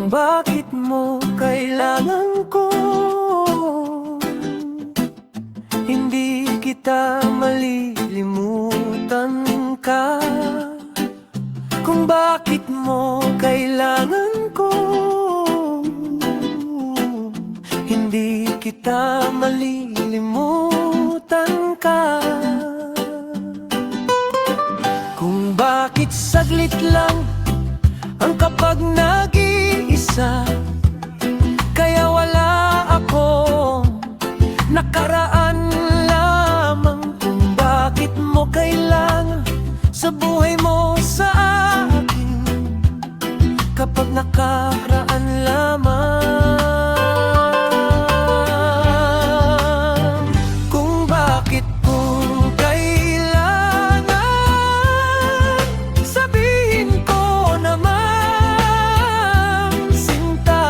Kung bakit mo kailangan ko, hindi kita malilimutan ka. Kung bakit mo kailangan ko, hindi kita malilimutan ka. Kung bakit saglit lang ang kapag nag-iisa, kaya wala akong nakaraan lamang. Kung bakit mo kailangan sa buhay mo sa akin, kapag nakaraan lamang. Kung bakit mo kailangan, sabihin ko naman, sinta.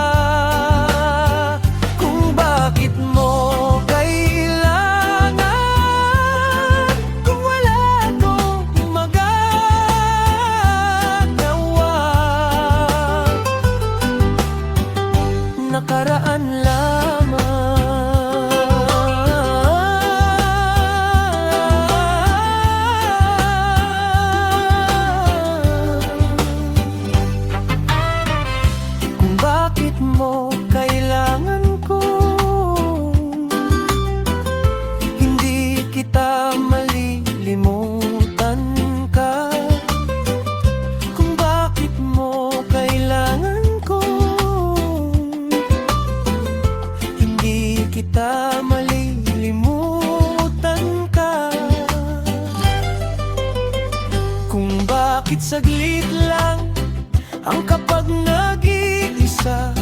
Kung bakit mo kailangan, kung wala akong magagawa, nakaraan lamang. Kung bakit mo kailangan ko, hindi kita malilimutan ka. Kung bakit mo kailangan ko, hindi kita malilimutan ka. Kung bakit saglit lang ang kapag nag-iisa,